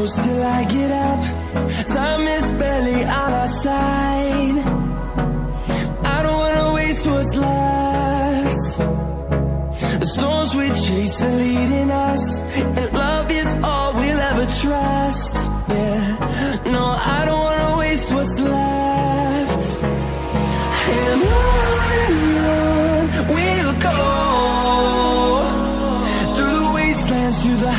close till I get up. Time is barely on our side. I don't wanna waste what's left. The storms we chase are leading us, and love is all we'll ever trust. Yeah, no, I don't wanna waste what's left. And on we'll go, through the wastelands, through the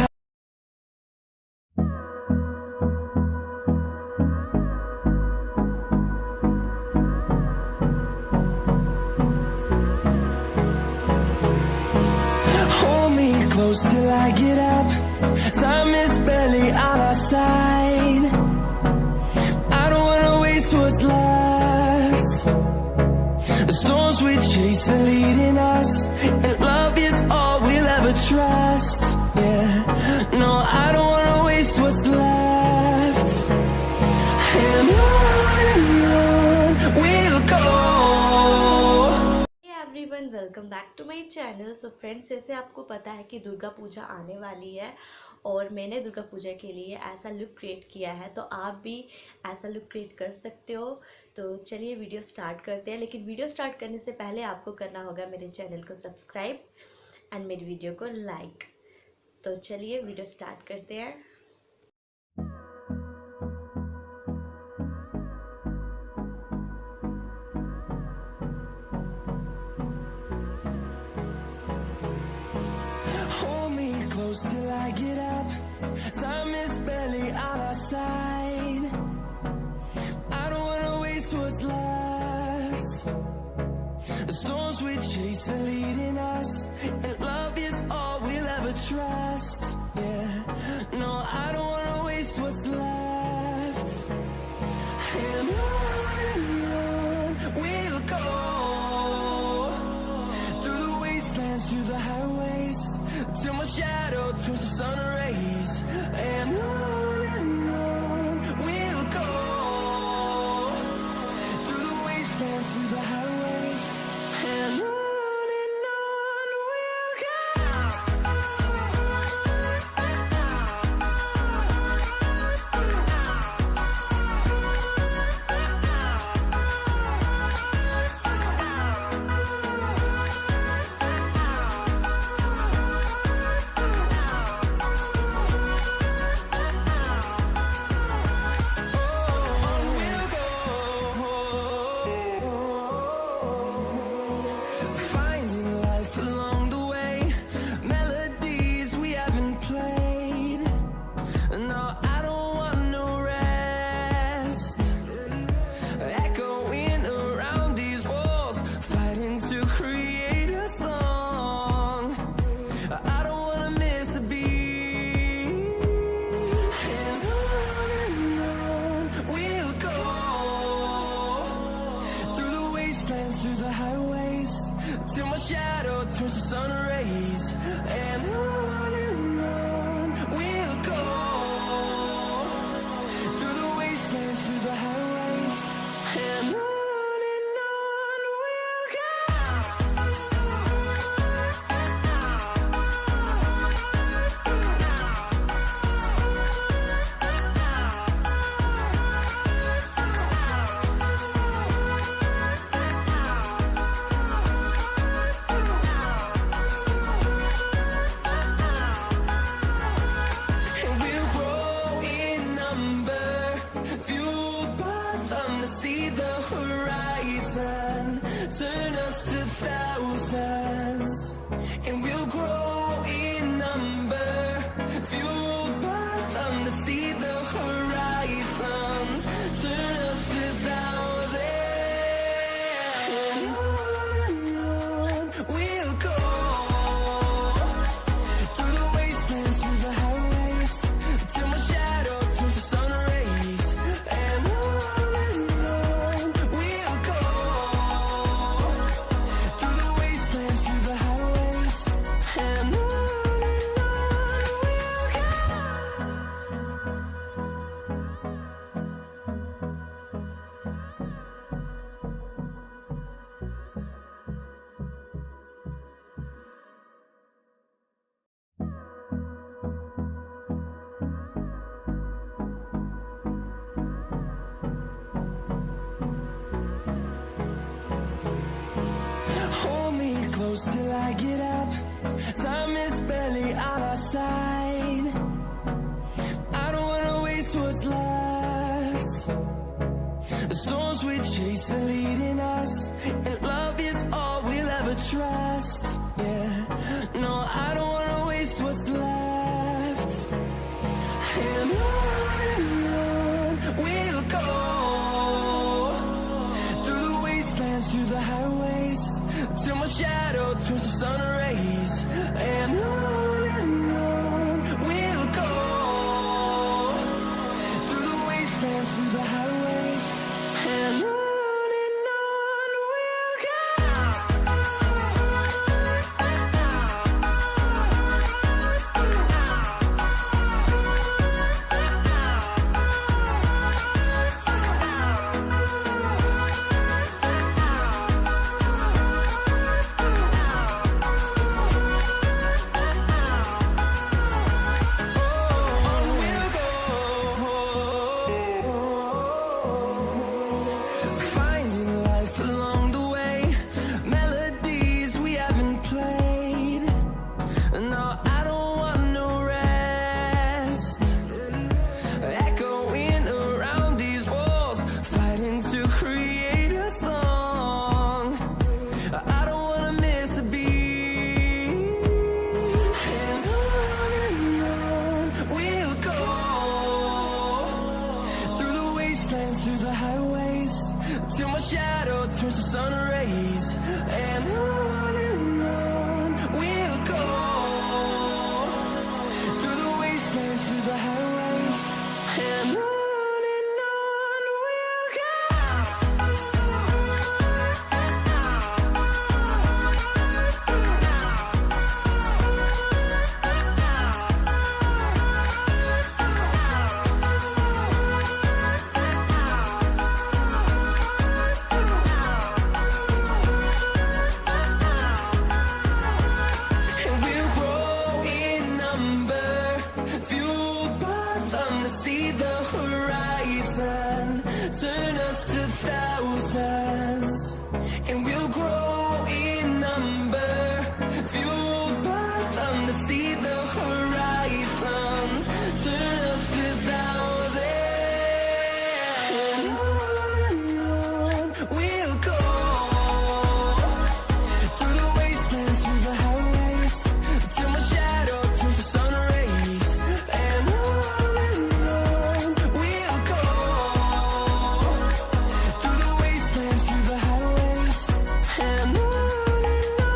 close till I get up. Time is barely on our side. I don't wanna waste what's left. The storms we chase are leading us, and love is all we'll ever trust. Yeah, no, I don't wanna waste what's left. And on we'll go. Everyone, welcome back to my channel. So friends, जैसे आपको पता है कि दुर्गा पूजा आने वाली है और मैंने दुर्गा पूजा के लिए ऐसा लुक क्रिएट किया है, तो आप भी ऐसा लुक क्रिएट कर सकते हो। तो चलिए वीडियो स्टार्ट करते हैं। लेकिन वीडियो स्टार्ट करने से पहले आपको करना होगा मेरे चैनल को सब्सक्राइब एंड मेरी वीडियो को लाइक। तो चलिए वीडियो स्टार्ट करते हैं। Till I get up, time is barely on our side. I don't wanna waste what's left. The storms we chase are leading us, and love is all we'll ever trust. Yeah, no, I don't wanna waste what's left. And on we'll go, through the wastelands, through the highways, till my shadow turns to sun rays. And on we'll go, through the wastelands, through the highways. And on we'll go. Through the highways, till my shadow turns to sun rays. And on we'll go, through the wastelands, through the highways. And on we'll go. close till I get up. Time is barely on our side. I don't wanna waste what's left. The storms we chase are leading us, and love is all we'll ever trust. Yeah, no, I don't wanna waste what's left. And on we'll go, through the wastelands, through the highways, till my shadow turns to sun rays. And on we'll go, through the wastelands, through the highways, and on we'll go. Finding life along the way, melodies we haven't played. No, I don't want no rest. Echoing around these walls, fighting to create a song. I don't wanna miss a beat. And on we'll go, through the wastelands, through the highways, till my shadow turns to sun rays. And on we'll go, through the wastelands, through the highways, and on we'll go. And we'll grow in number, fueled by them to see the horizon, turn us to thousands. And we'll grow in number, fueled by them to see the horizon, turn us to thousands. And on we'll go, through the wastelands, through the highways, till my shadow turns to sun rays. And on we'll go, through the wastelands, through the highways, and on we'll go.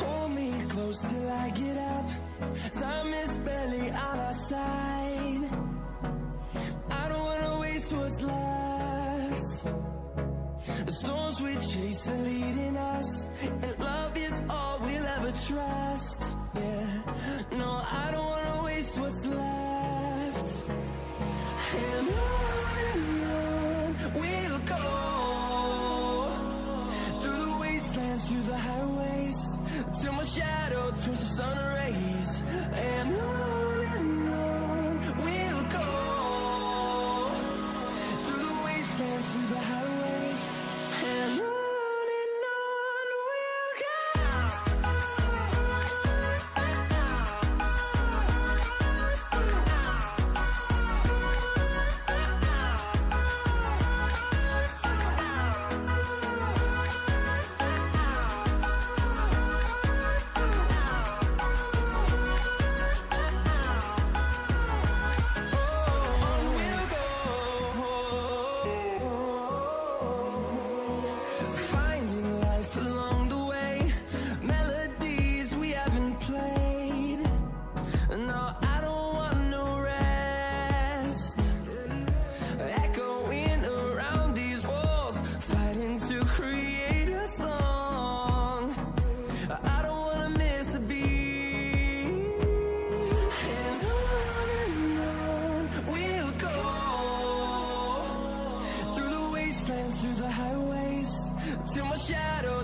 Hold me close till I get up. Time is barely on our side. I don't wanna waste what's left. The storms we chase are leading us, and love is all we'll ever trust. Yeah, no, I don't wanna waste what's left. And on we'll go, through the wastelands, through the highways, till my shadow turns to sun rays. And on we'll go, through the wastelands, through the highways, and on we'll go.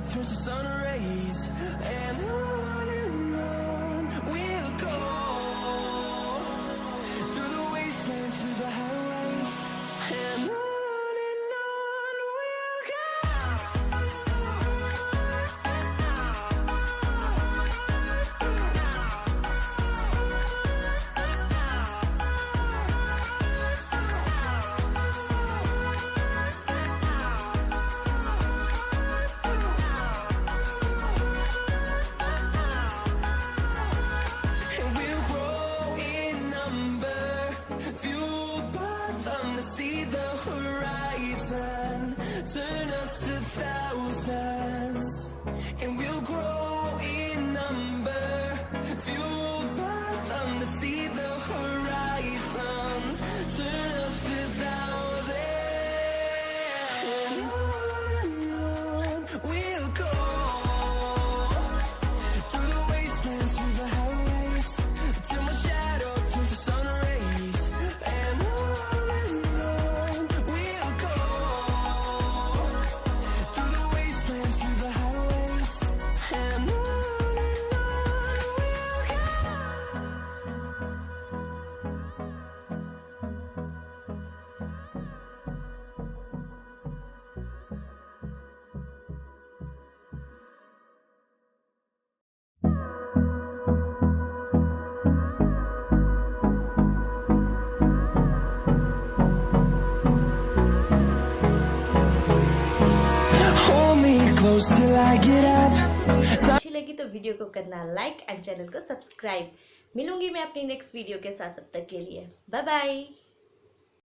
turns to sun rays, and on we'll go, through the wastelands, through the highways, and on we'll go. And we'll grow in number, fueled by them to see the horizon, turn us to thousands. And we'll grow in number, fueled by them to see the horizon, turn us to thousands. And on we'll go, through the wastelands, through the highways, till my shadow turns to sun rays, and on we'll go, through the wastelands, through the highways, and on we'll go. Hold me close till I get up. अच्छी लगी तो video को करना like and channel को subscribe. मिलूंगी मैं अपनी next video के साथ, तब तक के लिए बाय बाय।